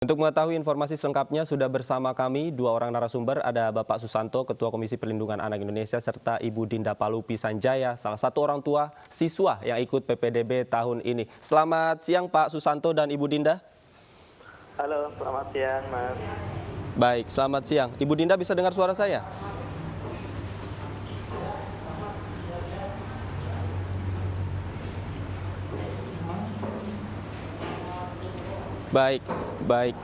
Untuk mengetahui informasi selengkapnya sudah bersama kami dua orang narasumber, ada Bapak Susanto, Ketua Komisi Perlindungan Anak Indonesia, serta Ibu Dinda Palupi Sanjaya, salah satu orang tua siswa yang ikut PPDB tahun ini. Selamat siang Pak Susanto dan Ibu Dinda. Halo, selamat siang, Mas. Baik, selamat siang. Ibu Dinda bisa dengar suara saya? Baik, baik.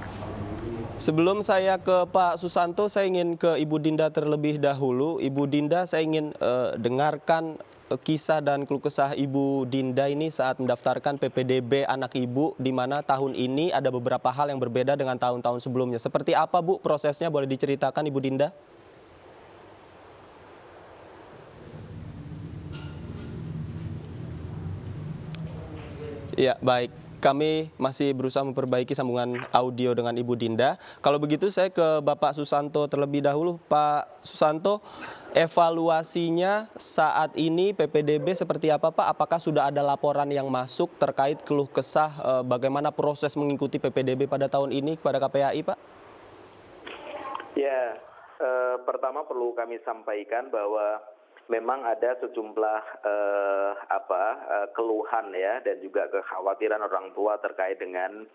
Sebelum saya ke Pak Susanto, saya ingin ke Ibu Dinda terlebih dahulu. Ibu Dinda, saya ingin dengarkan kisah dan keluh kesah Ibu Dinda ini saat mendaftarkan PPDB anak Ibu, di mana tahun ini ada beberapa hal yang berbeda dengan tahun-tahun sebelumnya. Seperti apa, Bu, prosesnya? Boleh diceritakan, Ibu Dinda? Ya, baik. Kami masih berusaha memperbaiki sambungan audio dengan Ibu Dinda. Kalau begitu saya ke Bapak Susanto terlebih dahulu. Pak Susanto, evaluasinya saat ini PPDB seperti apa, Pak? Apakah sudah ada laporan yang masuk terkait keluh kesah bagaimana proses mengikuti PPDB pada tahun ini kepada KPAI, Pak? Ya, pertama perlu kami sampaikan bahwa memang ada sejumlah keluhan ya dan juga kekhawatiran orang tua terkait dengan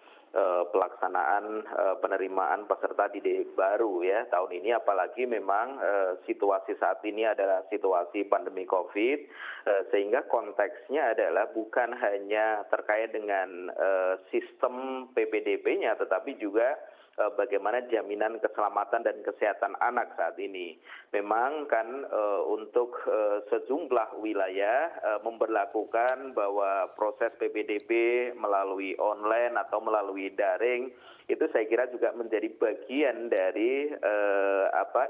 pelaksanaan penerimaan peserta didik baru ya tahun ini, apalagi memang situasi saat ini adalah situasi pandemi COVID, sehingga konteksnya adalah bukan hanya terkait dengan sistem PPDB-nya, tetapi juga bagaimana jaminan keselamatan dan kesehatan anak saat ini. Memang kan untuk sejumlah wilayah memberlakukan bahwa proses PPDB melalui online atau melalui daring itu saya kira juga menjadi bagian dari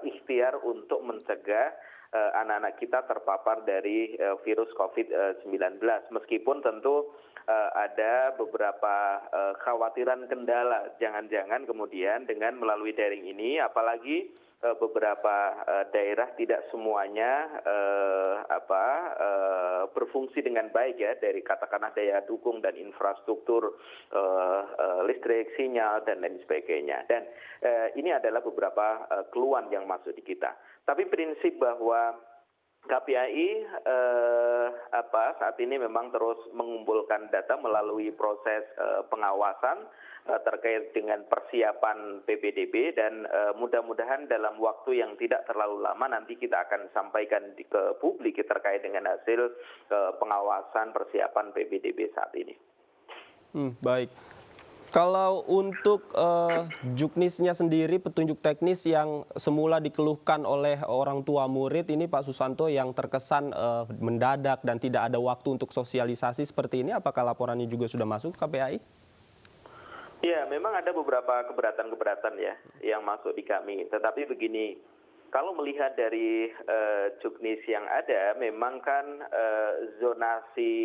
ikhtiar untuk mencegah anak-anak kita terpapar dari virus COVID-19. Meskipun tentu ada beberapa khawatiran kendala, jangan-jangan kemudian dengan melalui daring ini, apalagi beberapa daerah tidak semuanya berfungsi dengan baik ya, dari katakanlah daya dukung dan infrastruktur listrik, sinyal dan lain sebagainya. Dan ini adalah beberapa keluhan yang masuk di kita. Tapi prinsip bahwa KPAI saat ini memang terus mengumpulkan data melalui proses pengawasan terkait dengan persiapan PPDB, dan mudah-mudahan dalam waktu yang tidak terlalu lama nanti kita akan sampaikan ke publik terkait dengan hasil pengawasan persiapan PPDB saat ini. Baik. Kalau untuk juknisnya sendiri, petunjuk teknis yang semula dikeluhkan oleh orang tua murid ini, Pak Susanto, yang terkesan mendadak dan tidak ada waktu untuk sosialisasi seperti ini, apakah laporannya juga sudah masuk ke KPAI? Ya, memang ada beberapa keberatan-keberatan ya yang masuk di kami. Tetapi begini, kalau melihat dari juknis yang ada, memang kan zonasi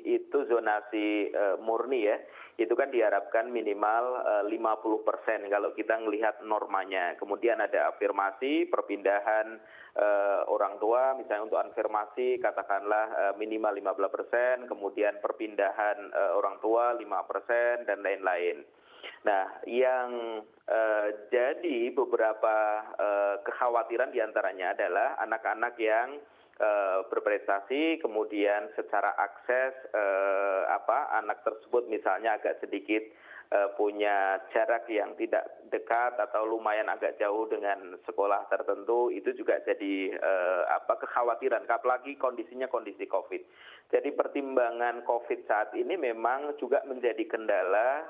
itu zonasi murni ya, itu kan diharapkan minimal 50% kalau kita melihat normanya. Kemudian ada afirmasi, perpindahan orang tua, misalnya untuk afirmasi katakanlah minimal 15%, kemudian perpindahan orang tua 5% dan lain-lain. Nah, yang jadi beberapa kekhawatiran diantaranya adalah anak-anak yang berprestasi, kemudian secara akses anak tersebut misalnya agak sedikit punya jarak yang tidak dekat atau lumayan agak jauh dengan sekolah tertentu, itu juga jadi kekhawatiran, apalagi kondisinya kondisi COVID. Jadi pertimbangan COVID saat ini memang juga menjadi kendala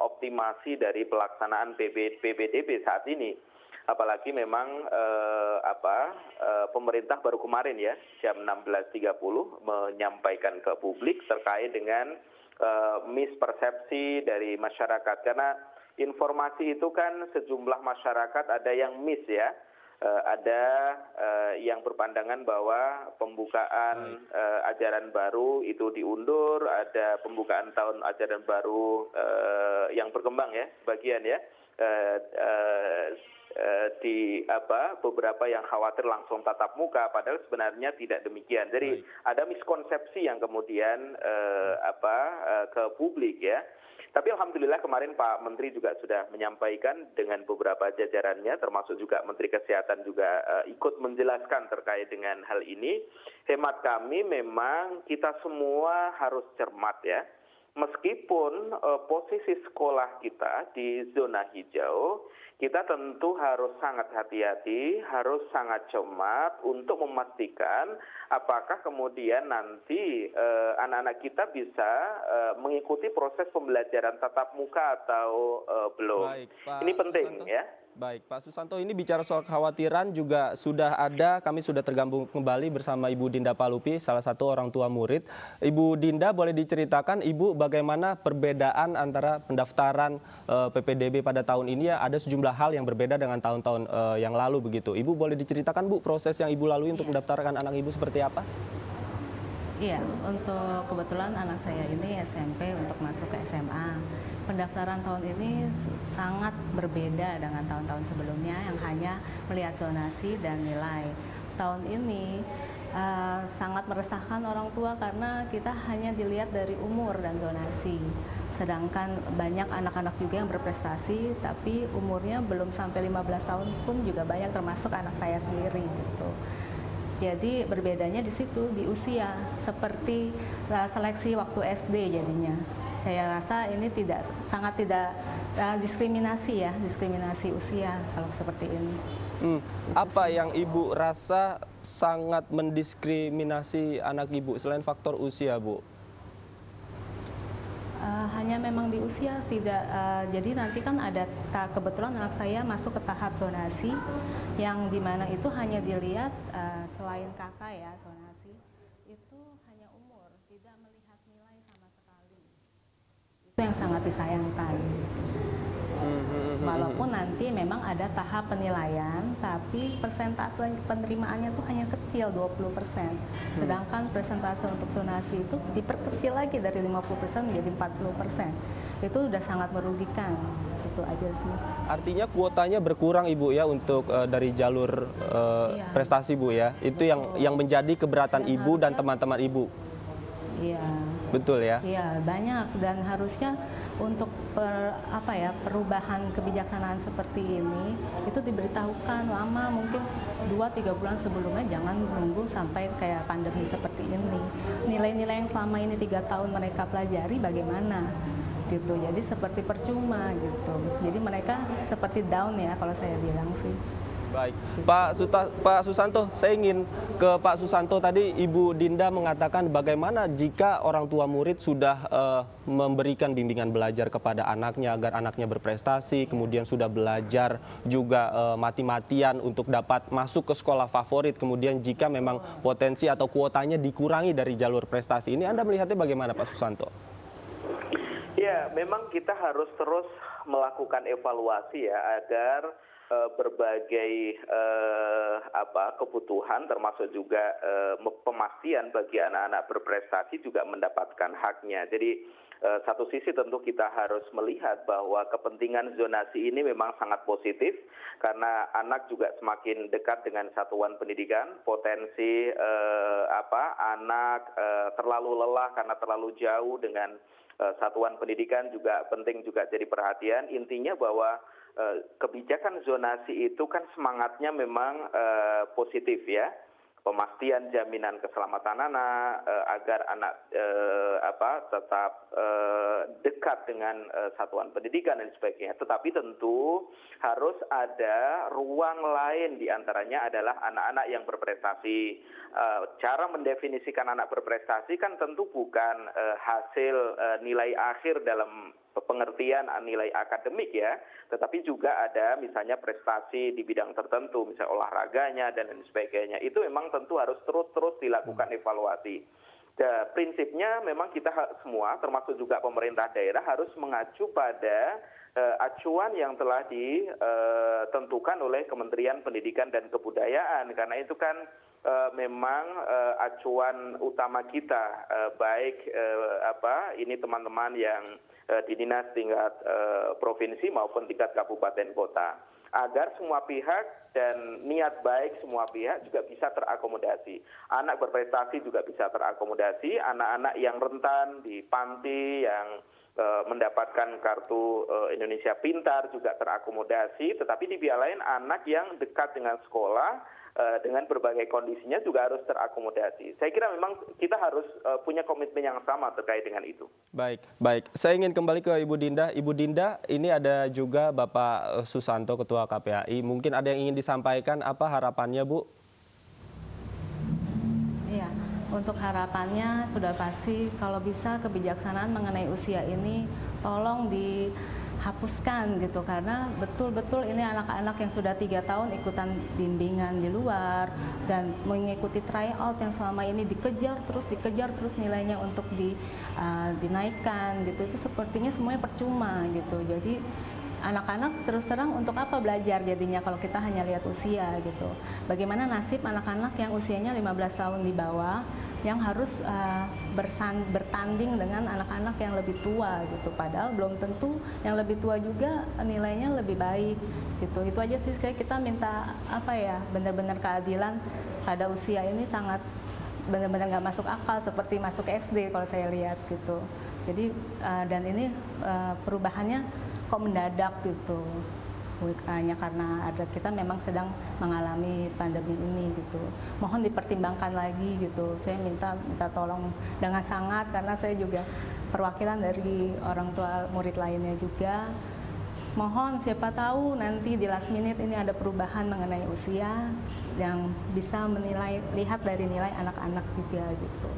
optimasi dari pelaksanaan PPDB saat ini. Apalagi memang pemerintah baru kemarin ya jam 16.30 menyampaikan ke publik terkait dengan mispersepsi dari masyarakat, karena informasi itu kan sejumlah masyarakat ada yang miss ya, ada yang berpandangan bahwa pembukaan ajaran baru itu diundur, ada pembukaan tahun ajaran baru yang berkembang ya sebagian ya, beberapa yang khawatir langsung tatap muka, padahal sebenarnya tidak demikian. Jadi ada miskonsepsi yang kemudian ke publik ya. Tapi alhamdulillah kemarin Pak Menteri juga sudah menyampaikan dengan beberapa jajarannya, termasuk juga Menteri Kesehatan juga ikut menjelaskan terkait dengan hal ini. Hemat kami memang kita semua harus cermat ya. Meskipun posisi sekolah kita di zona hijau, kita tentu harus sangat hati-hati, harus sangat cermat untuk memastikan apakah kemudian nanti anak-anak kita bisa mengikuti proses pembelajaran tatap muka atau belum. Baik, Pak Ini penting Susanto. ya. Baik, Pak Susanto, ini bicara soal kekhawatiran juga sudah ada, kami sudah tergabung kembali bersama Ibu Dinda Palupi, salah satu orang tua murid. Ibu Dinda, boleh diceritakan Ibu bagaimana perbedaan antara pendaftaran PPDB pada tahun ini? Ya, ada sejumlah hal yang berbeda dengan tahun-tahun yang lalu begitu. Ibu boleh diceritakan Bu proses yang Ibu lalui untuk mendaftarkan anak Ibu seperti apa? Iya, untuk kebetulan anak saya ini SMP untuk masuk ke SMA. Pendaftaran tahun ini sangat berbeda dengan tahun-tahun sebelumnya yang hanya melihat zonasi dan nilai. Tahun ini sangat meresahkan orang tua karena kita hanya dilihat dari umur dan zonasi. Sedangkan banyak anak-anak juga yang berprestasi tapi umurnya belum sampai 15 tahun pun juga banyak, termasuk anak saya sendiri gitu. Jadi berbedanya di situ, di usia, seperti seleksi waktu SD jadinya. Saya rasa ini sangat tidak diskriminasi ya, diskriminasi usia kalau seperti ini. Apa yang Ibu rasa sangat mendiskriminasi anak Ibu selain faktor usia, Bu? Hanya memang di usia tidak, jadi nanti kan ada kebetulan anak saya masuk ke tahap zonasi yang dimana itu hanya dilihat selain kakak ya zonasi itu hanya umur, tidak melihat nilai sama sekali. Itu yang sangat disayangkan. Walaupun nanti memang ada tahap penilaian, tapi persentase penerimaannya itu hanya kecil 20%. Sedangkan persentase untuk zonasi itu diperkecil lagi dari 50% menjadi 40%. Itu udah sangat merugikan. Itu aja sih. Artinya kuotanya berkurang Ibu ya untuk dari jalur Iya. prestasi Bu ya. Itu yang menjadi keberatan Dan Ibu dan harusnya- teman-teman Ibu. Iya. Betul ya? Iya, banyak, dan harusnya untuk perubahan kebijaksanaan seperti ini itu diberitahukan lama, mungkin 2-3 bulan sebelumnya, jangan nunggu sampai kayak pandemi seperti ini. Nilai-nilai yang selama ini 3 tahun mereka pelajari bagaimana gitu. Jadi seperti percuma gitu. Jadi mereka seperti down ya kalau saya bilang sih. Baik, Pak Susanto, saya ingin ke Pak Susanto. Tadi Ibu Dinda mengatakan bagaimana jika orang tua murid sudah memberikan bimbingan belajar kepada anaknya agar anaknya berprestasi, kemudian sudah belajar juga mati-matian untuk dapat masuk ke sekolah favorit, kemudian jika memang potensi atau kuotanya dikurangi dari jalur prestasi ini, Anda melihatnya bagaimana Pak Susanto? Ya, memang kita harus terus melakukan evaluasi ya agar berbagai kebutuhan termasuk juga pemastian bagi anak-anak berprestasi juga mendapatkan haknya. Jadi satu sisi tentu kita harus melihat bahwa kepentingan zonasi ini memang sangat positif karena anak juga semakin dekat dengan satuan pendidikan, potensi anak terlalu lelah karena terlalu jauh dengan satuan pendidikan juga penting juga jadi perhatian. Intinya bahwa kebijakan zonasi itu kan semangatnya memang positif ya, pemastian jaminan keselamatan anak agar anak tetap dekat dengan satuan pendidikan dan sebagainya. Tetapi tentu harus ada ruang lain, diantaranya adalah anak-anak yang berprestasi. Cara mendefinisikan anak berprestasi kan tentu bukan hasil nilai akhir dalam pengertian nilai akademik ya, tetapi juga ada misalnya prestasi di bidang tertentu, misalnya olahraganya dan lain sebagainya. Itu memang tentu harus terus dilakukan evaluasi. Prinsipnya memang kita semua, termasuk juga pemerintah daerah, harus mengacu pada acuan yang telah ditentukan oleh Kementerian Pendidikan dan Kebudayaan, karena itu kan memang acuan utama kita, baik ini teman-teman yang di dinas tingkat provinsi maupun tingkat kabupaten kota, agar semua pihak dan niat baik semua pihak juga bisa terakomodasi. Anak berprestasi juga bisa terakomodasi, anak-anak yang rentan di panti, yang mendapatkan kartu Indonesia Pintar juga terakomodasi, tetapi di pihak lain anak yang dekat dengan sekolah dengan berbagai kondisinya juga harus terakomodasi. Saya kira memang kita harus punya komitmen yang sama terkait dengan itu. Baik, baik. Saya ingin kembali ke Ibu Dinda. Ibu Dinda, ini ada juga Bapak Susanto, Ketua KPAI. Mungkin ada yang ingin disampaikan, apa harapannya, Bu? Iya, untuk harapannya sudah pasti kalau bisa kebijaksanaan mengenai usia ini tolong dihapuskan gitu, karena betul-betul ini anak-anak yang sudah 3 tahun ikutan bimbingan di luar dan mengikuti tryout yang selama ini dikejar terus nilainya untuk dinaikkan gitu, itu sepertinya semuanya percuma gitu. Jadi anak-anak terus terang untuk apa belajar jadinya kalau kita hanya lihat usia gitu. Bagaimana nasib anak-anak yang usianya 15 tahun di bawah yang harus bertanding dengan anak-anak yang lebih tua gitu, padahal belum tentu yang lebih tua juga nilainya lebih baik gitu. Itu aja sih, kayak kita minta apa ya, benar-benar keadilan pada usia ini sangat benar-benar nggak masuk akal seperti masuk SD kalau saya lihat gitu. Jadi dan ini perubahannya kok mendadak gitu, hanya karena kita memang sedang mengalami pandemi ini gitu. Mohon dipertimbangkan lagi gitu. Saya minta tolong dengan sangat, karena saya juga perwakilan dari orang tua murid lainnya juga. Mohon siapa tahu nanti di last minute ini ada perubahan mengenai usia yang bisa lihat dari nilai anak-anak juga gitu.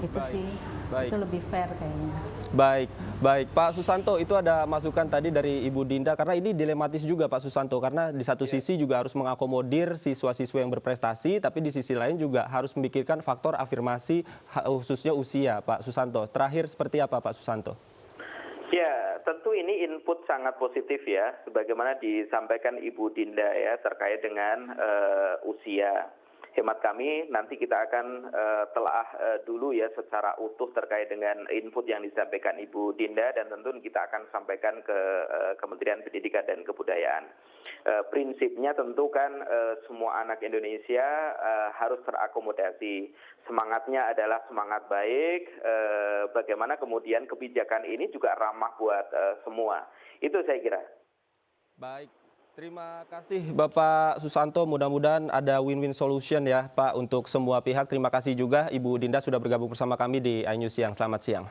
Itu Baik, sih, baik. itu lebih fair kayaknya. Baik, baik. Pak Susanto, itu ada masukan tadi dari Ibu Dinda, karena ini dilematis juga Pak Susanto, karena di satu sisi juga harus mengakomodir siswa-siswa yang berprestasi, tapi di sisi lain juga harus memikirkan faktor afirmasi khususnya usia, Pak Susanto. Terakhir seperti apa Pak Susanto? Ya, tentu ini input sangat positif ya, sebagaimana disampaikan Ibu Dinda ya terkait dengan usia. Hemat kami nanti kita akan telah dulu ya secara utuh terkait dengan input yang disampaikan Ibu Dinda, dan tentu kita akan sampaikan ke Kementerian Pendidikan dan Kebudayaan. Prinsipnya tentu kan semua anak Indonesia harus terakomodasi. Semangatnya adalah semangat baik, bagaimana kemudian kebijakan ini juga ramah buat semua. Itu saya kira. Baik. Terima kasih Bapak Susanto, mudah-mudahan ada win-win solution ya Pak untuk semua pihak. Terima kasih juga Ibu Dinda sudah bergabung bersama kami di iNews Siang. Selamat siang.